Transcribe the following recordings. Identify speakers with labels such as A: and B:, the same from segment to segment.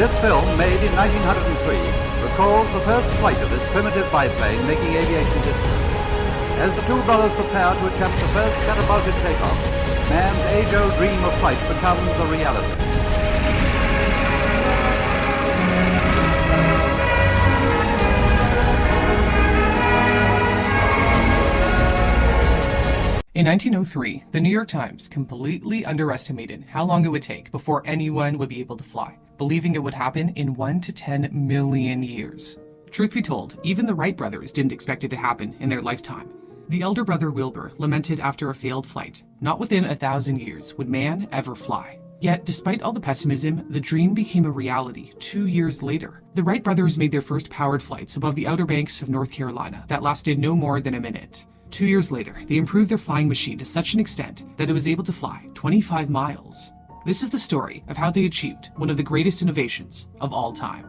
A: This film, made in 1903, recalls the first flight of this primitive biplane making aviation history. As the two brothers prepare to attempt the first catapulted takeoff, man's age-old dream of flight becomes a reality.
B: In 1903, the New York Times completely underestimated how long it would take before anyone would be able to fly, believing it would happen in 1 to 10 million years. Truth be told, even the Wright brothers didn't expect it to happen in their lifetime. The elder brother Wilbur lamented after a failed flight, not within 1,000 years would man ever fly. Yet, despite all the pessimism, the dream became a reality 2 years later. The Wright brothers made their first powered flights above the Outer Banks of North Carolina that lasted no more than a minute. 2 years later, they improved their flying machine to such an extent that it was able to fly 25 miles. This is the story of how they achieved one of the greatest innovations of all time.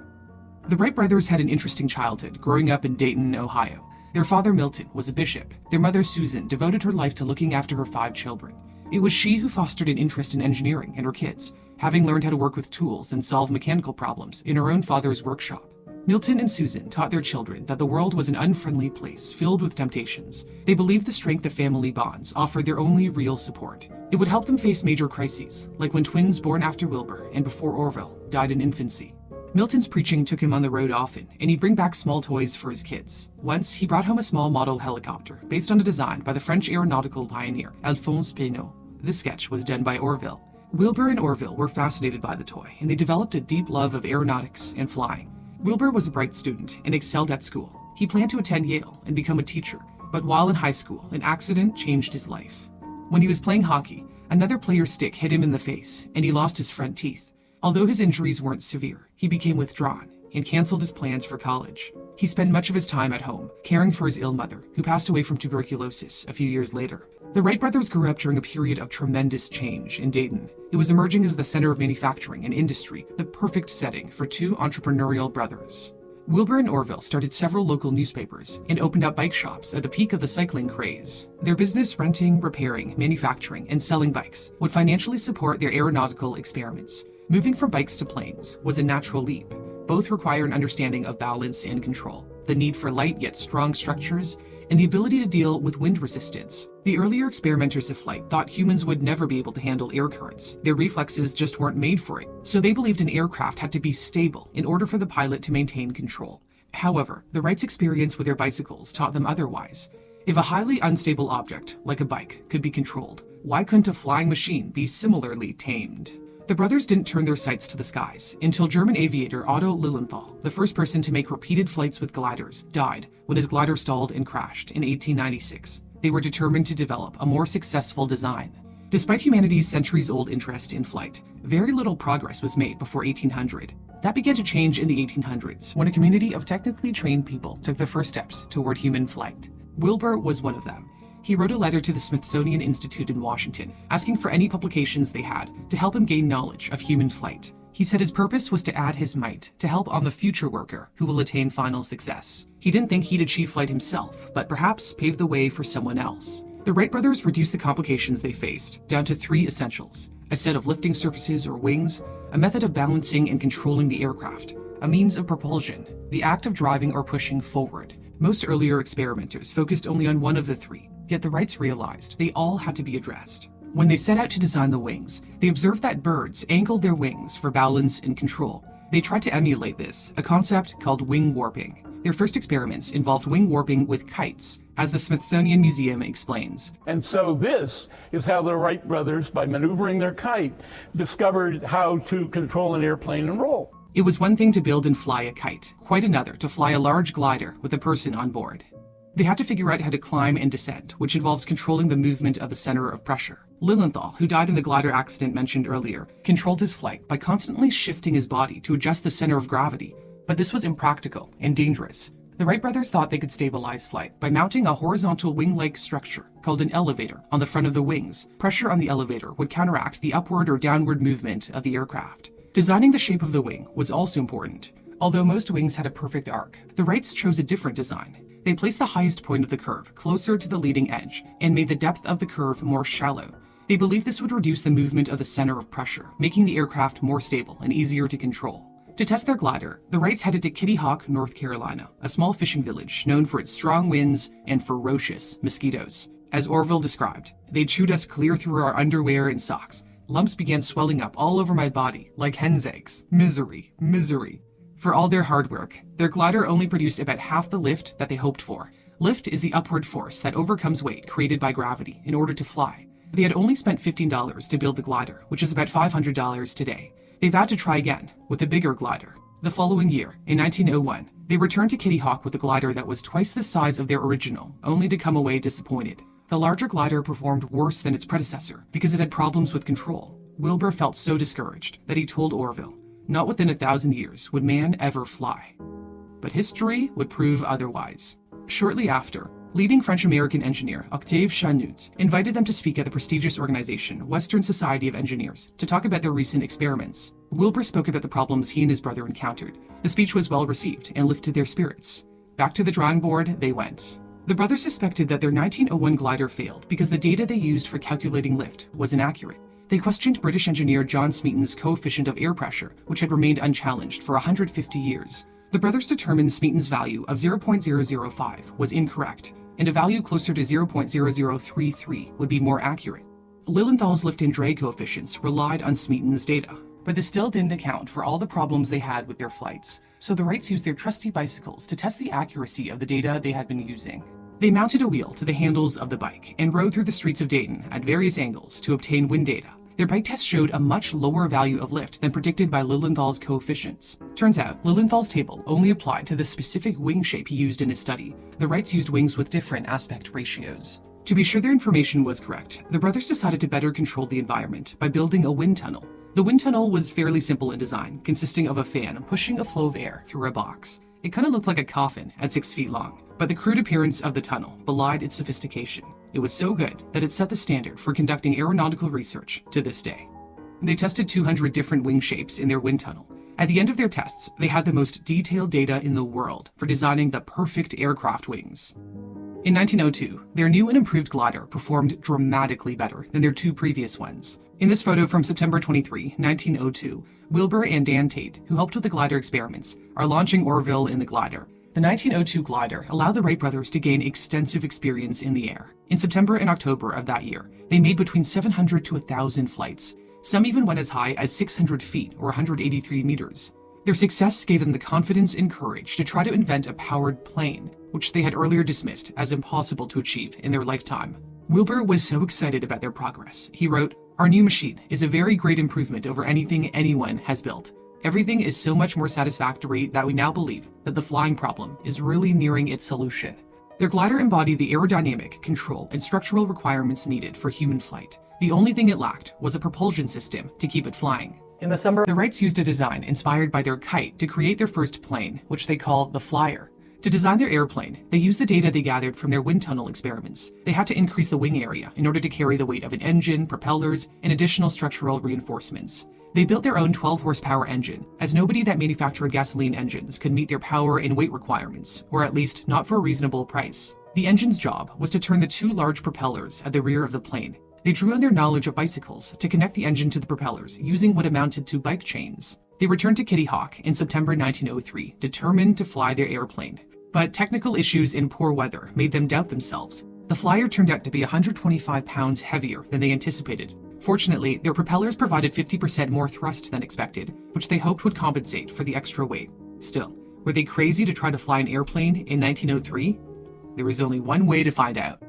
B: The Wright brothers had an interesting childhood growing up in Dayton, Ohio. Their father, Milton, was a bishop. Their mother, Susan, devoted her life to looking after her 5 children. It was she who fostered an interest in engineering in her kids, having learned how to work with tools and solve mechanical problems in her own father's workshop. Milton and Susan taught their children that the world was an unfriendly place filled with temptations. They believed the strength of family bonds offered their only real support. It would help them face major crises, like when twins born after Wilbur and before Orville died in infancy. Milton's preaching took him on the road often, and he'd bring back small toys for his kids. Once, he brought home a small model helicopter based on a design by the French aeronautical pioneer Alphonse Pénaud. This sketch was done by Orville. Wilbur and Orville were fascinated by the toy, and they developed a deep love of aeronautics and flying. Wilbur was a bright student and excelled at school. He planned to attend Yale and become a teacher, but while in high school, an accident changed his life. When he was playing hockey, another player's stick hit him in the face, and he lost his front teeth. Although his injuries weren't severe, he became withdrawn and canceled his plans for college. He spent much of his time at home, caring for his ill mother, who passed away from tuberculosis a few years later. The Wright brothers grew up during a period of tremendous change in Dayton. It was emerging as the center of manufacturing and industry, the perfect setting for two entrepreneurial brothers. Wilbur and Orville started several local newspapers and opened up bike shops at the peak of the cycling craze. Their business renting, repairing, manufacturing, and selling bikes would financially support their aeronautical experiments. Moving from bikes to planes was a natural leap. Both require an understanding of balance and control, the need for light yet strong structures, and the ability to deal with wind resistance. The earlier experimenters of flight thought humans would never be able to handle air currents. Their reflexes just weren't made for it, so they believed an aircraft had to be stable in order for the pilot to maintain control. However, the Wrights' experience with their bicycles taught them otherwise. If a highly unstable object, like a bike, could be controlled, why couldn't a flying machine be similarly tamed? The brothers didn't turn their sights to the skies until German aviator Otto Lilienthal, the first person to make repeated flights with gliders, died when his glider stalled and crashed in 1896. They were determined to develop a more successful design. Despite humanity's centuries-old interest in flight, very little progress was made before 1800. That began to change in the 1800s when a community of technically trained people took the first steps toward human flight. Wilbur was one of them. He wrote a letter to the Smithsonian Institute in Washington, asking for any publications they had to help him gain knowledge of human flight. He said his purpose was to add his mite to help on the future worker who will attain final success. He didn't think he'd achieve flight himself, but perhaps pave the way for someone else. The Wright brothers reduced the complications they faced down to 3 essentials: a set of lifting surfaces or wings, a method of balancing and controlling the aircraft, a means of propulsion, the act of driving or pushing forward. Most earlier experimenters focused only on one of the 3. Yet the Wrights realized they all had to be addressed. When they set out to design the wings, they observed that birds angled their wings for balance and control. They tried to emulate this, a concept called wing warping. Their first experiments involved wing warping with kites, as the Smithsonian Museum explains.
C: And so this is how the Wright brothers, by maneuvering their kite, discovered how to control an airplane and roll.
B: It was one thing to build and fly a kite, quite another to fly a large glider with a person on board. They had to figure out how to climb and descend, which involves controlling the movement of the center of pressure. Lilienthal, who died in the glider accident mentioned earlier, controlled his flight by constantly shifting his body to adjust the center of gravity, but this was impractical and dangerous. The Wright brothers thought they could stabilize flight by mounting a horizontal wing-like structure called an elevator on the front of the wings. Pressure on the elevator would counteract the upward or downward movement of the aircraft. Designing the shape of the wing was also important. Although most wings had a perfect arc, the Wrights chose a different design. They placed the highest point of the curve closer to the leading edge and made the depth of the curve more shallow. They believed this would reduce the movement of the center of pressure, making the aircraft more stable and easier to control. To test their glider, the Wrights headed to Kitty Hawk, North Carolina, a small fishing village known for its strong winds and ferocious mosquitoes. As Orville described, they chewed us clear through our underwear and socks. Lumps began swelling up all over my body, like hen's eggs. Misery, misery. For all their hard work, their glider only produced about half the lift that they hoped for. Lift is the upward force that overcomes weight created by gravity in order to fly. They had only spent $15 to build the glider, which is about $500 today. They vowed to try again, with a bigger glider. The following year, in 1901, they returned to Kitty Hawk with a glider that was twice the size of their original, only to come away disappointed. The larger glider performed worse than its predecessor because it had problems with control. Wilbur felt so discouraged that he told Orville, not within 1,000 years would man ever fly. But history would prove otherwise. Shortly after, leading French-American engineer Octave Chanute invited them to speak at the prestigious organization Western Society of Engineers to talk about their recent experiments. Wilbur spoke about the problems he and his brother encountered. The speech was well received and lifted their spirits. Back to the drawing board they went. The brothers suspected that their 1901 glider failed because the data they used for calculating lift was inaccurate. They questioned British engineer John Smeaton's coefficient of air pressure, which had remained unchallenged for 150 years. The brothers determined Smeaton's value of 0.005 was incorrect, and a value closer to 0.0033 would be more accurate. Lilienthal's lift and drag coefficients relied on Smeaton's data, but this still didn't account for all the problems they had with their flights, so the Wrights used their trusty bicycles to test the accuracy of the data they had been using. They mounted a wheel to the handles of the bike and rode through the streets of Dayton at various angles to obtain wind data. Their bike test showed a much lower value of lift than predicted by Lilienthal's coefficients. Turns out, Lilienthal's table only applied to the specific wing shape he used in his study. The Wrights used wings with different aspect ratios. To be sure their information was correct, the brothers decided to better control the environment by building a wind tunnel. The wind tunnel was fairly simple in design, consisting of a fan pushing a flow of air through a box. It kind of looked like a coffin at 6 feet long, but the crude appearance of the tunnel belied its sophistication. It was so good that it set the standard for conducting aeronautical research to this day. They tested 200 different wing shapes in their wind tunnel. At the end of their tests, they had the most detailed data in the world for designing the perfect aircraft wings. In 1902, their new and improved glider performed dramatically better than their two previous ones. In this photo from September 23, 1902, Wilbur and Dan Tate, who helped with the glider experiments, are launching Orville in the glider. The 1902 glider allowed the Wright brothers to gain extensive experience in the air. In September and October of that year, they made between 700 to 1,000 flights. Some even went as high as 600 feet or 183 meters. Their success gave them the confidence and courage to try to invent a powered plane, which they had earlier dismissed as impossible to achieve in their lifetime. Wilbur was so excited about their progress, he wrote, "Our new machine is a very great improvement over anything anyone has built. Everything is so much more satisfactory that we now believe that the flying problem is really nearing its solution." Their glider embodied the aerodynamic, control, and structural requirements needed for human flight. The only thing it lacked was a propulsion system to keep it flying. In the summer, the Wrights used a design inspired by their kite to create their first plane, which they call the Flyer. To design their airplane, they used the data they gathered from their wind tunnel experiments. They had to increase the wing area in order to carry the weight of an engine, propellers, and additional structural reinforcements. They built their own 12-horsepower engine, as nobody that manufactured gasoline engines could meet their power and weight requirements, or at least not for a reasonable price. The engine's job was to turn the two large propellers at the rear of the plane. They drew on their knowledge of bicycles to connect the engine to the propellers using what amounted to bike chains. They returned to Kitty Hawk in September 1903, determined to fly their airplane. But technical issues and poor weather made them doubt themselves. The Flyer turned out to be 125 pounds heavier than they anticipated. Fortunately, their propellers provided 50% more thrust than expected, which they hoped would compensate for the extra weight. Still, were they crazy to try to fly an airplane in 1903? There was only one way to find out.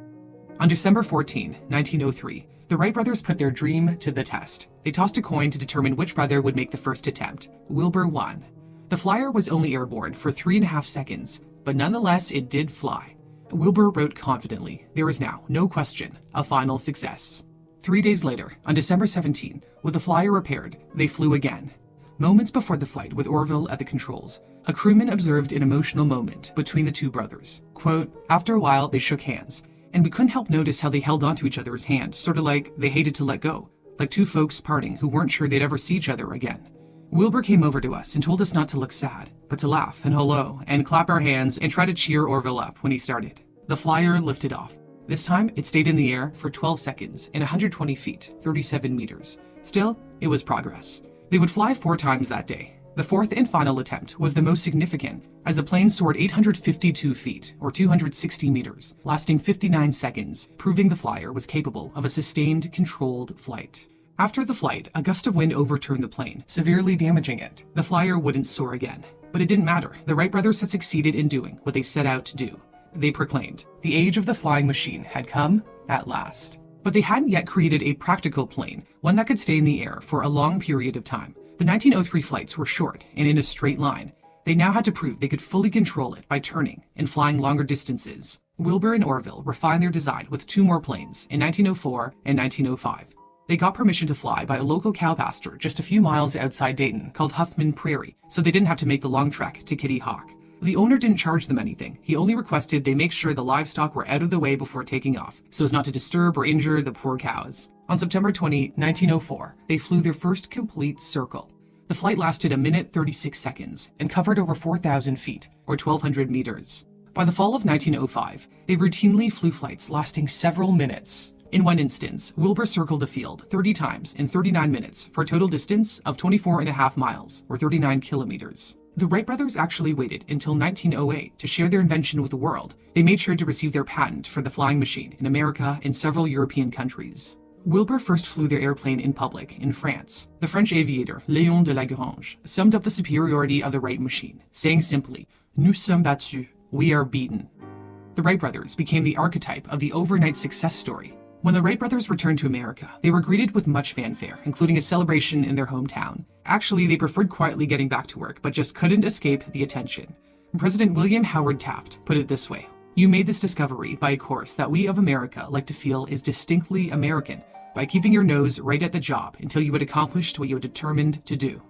B: On December 14, 1903, the Wright brothers put their dream to the test. They tossed a coin to determine which brother would make the first attempt. Wilbur won. The Flyer was only airborne for 3.5 seconds, but nonetheless it did fly. Wilbur wrote confidently, "There is now, no question, a final success." 3 days later, on December 17, with the Flyer repaired, they flew again. Moments before the flight with Orville at the controls, a crewman observed an emotional moment between the two brothers. Quote, "After a while, they shook hands, and we couldn't help notice how they held onto each other's hand, sort of like they hated to let go, like two folks parting who weren't sure they'd ever see each other again." Wilbur came over to us and told us not to look sad, but to laugh and hello and clap our hands and try to cheer Orville up when he started. The Flyer lifted off. This time, it stayed in the air for 12 seconds and 120 feet, 37 meters. Still, it was progress. They would fly 4 times that day. The fourth and final attempt was the most significant, as the plane soared 852 feet, or 260 meters, lasting 59 seconds, proving the flyer was capable of a sustained, controlled flight. After the flight, a gust of wind overturned the plane, severely damaging it. The flyer wouldn't soar again. But it didn't matter. The Wright brothers had succeeded in doing what they set out to do. They proclaimed, the age of the flying machine had come at last. But they hadn't yet created a practical plane, one that could stay in the air for a long period of time. The 1903 flights were short and in a straight line. They now had to prove they could fully control it by turning and flying longer distances. Wilbur and Orville refined their design with 2 more planes in 1904 and 1905. They got permission to fly by a local cow pasture just a few miles outside Dayton called Huffman Prairie, so they didn't have to make the long trek to Kitty Hawk. The owner didn't charge them anything. He only requested they make sure the livestock were out of the way before taking off, so as not to disturb or injure the poor cows. On September 20, 1904, they flew their first complete circle. The flight lasted 1 minute 36 seconds and covered over 4,000 feet, or 1,200 meters. By the fall of 1905, they routinely flew flights lasting several minutes. In one instance, Wilbur circled the field 30 times in 39 minutes for a total distance of 24.5 miles, or 39 kilometers. The Wright brothers actually waited until 1908 to share their invention with the world. They made sure to receive their patent for the flying machine in America and several European countries. Wilbur first flew their airplane in public in France. The French aviator Léon de Lagrange summed up the superiority of the Wright machine, saying simply, "Nous sommes battus, we are beaten." The Wright brothers became the archetype of the overnight success story. When the Wright brothers returned to America, they were greeted with much fanfare, including a celebration in their hometown. Actually, they preferred quietly getting back to work, but just couldn't escape the attention. President William Howard Taft put it this way: "You made this discovery by a course that we of America like to feel is distinctly American, by keeping your nose right at the job until you had accomplished what you had determined to do."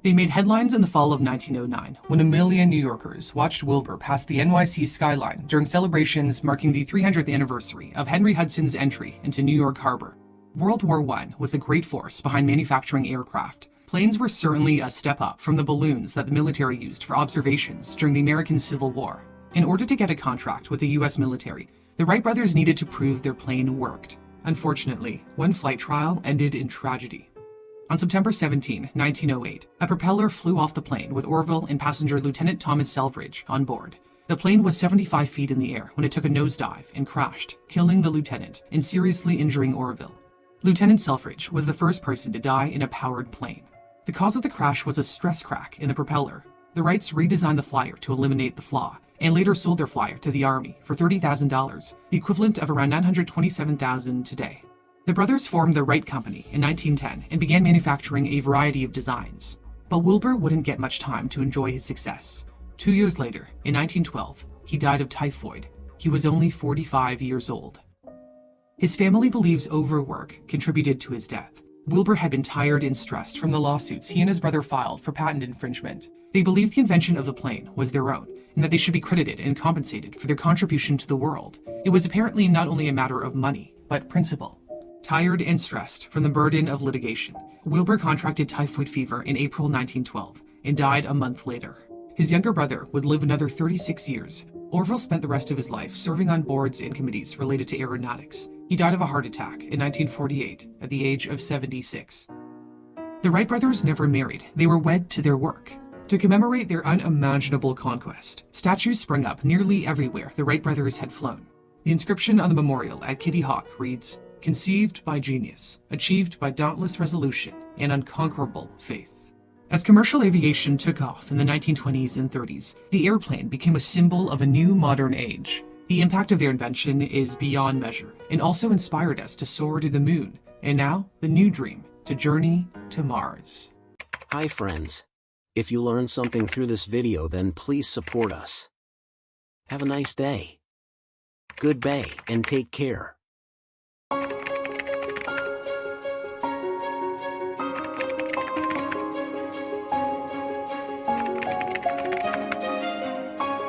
B: They made headlines in the fall of 1909 when 1 million New Yorkers watched Wilbur pass the NYC skyline during celebrations marking the 300th anniversary of Henry Hudson's entry into New York Harbor. World War I was the great force behind manufacturing aircraft. Planes were certainly a step up from the balloons that the military used for observations during the American Civil War. In order to get a contract with the US military, the Wright brothers needed to prove their plane worked. Unfortunately, one flight trial ended in tragedy. On September 17, 1908, a propeller flew off the plane with Orville and passenger Lieutenant Thomas Selfridge on board. The plane was 75 feet in the air when it took a nosedive and crashed, killing the lieutenant and seriously injuring Orville. Lieutenant Selfridge was the first person to die in a powered plane. The cause of the crash was a stress crack in the propeller. The Wrights redesigned the flyer to eliminate the flaw, and later sold their flyer to the Army for $30,000, the equivalent of around $927,000 today. The brothers formed the Wright Company in 1910 and began manufacturing a variety of designs. But Wilbur wouldn't get much time to enjoy his success. 2 years later, in 1912, he died of typhoid. He was only 45 years old. His family believes overwork contributed to his death. Wilbur had been tired and stressed from the lawsuits he and his brother filed for patent infringement. They believed the invention of the plane was their own, and that they should be credited and compensated for their contribution to the world. It was apparently not only a matter of money, but principle. Tired and stressed from the burden of litigation, Wilbur contracted typhoid fever in April 1912 and died a month later. His younger brother would live another 36 years. Orville spent the rest of his life serving on boards and committees related to aeronautics. He died of a heart attack in 1948 at the age of 76. The Wright brothers never married. They were wed to their work. To commemorate their unimaginable conquest, statues sprang up nearly everywhere the Wright brothers had flown. The inscription on the memorial at Kitty Hawk reads, "Conceived by genius, achieved by dauntless resolution and unconquerable faith." As commercial aviation took off in the 1920s and 30s, the airplane became a symbol of a new modern age. The impact of their invention is beyond measure and also inspired us to soar to the moon, and now the new dream, to journey to Mars.
D: Hi friends. If you learned something through this video, then please support us. Have a nice day. Goodbye and take care.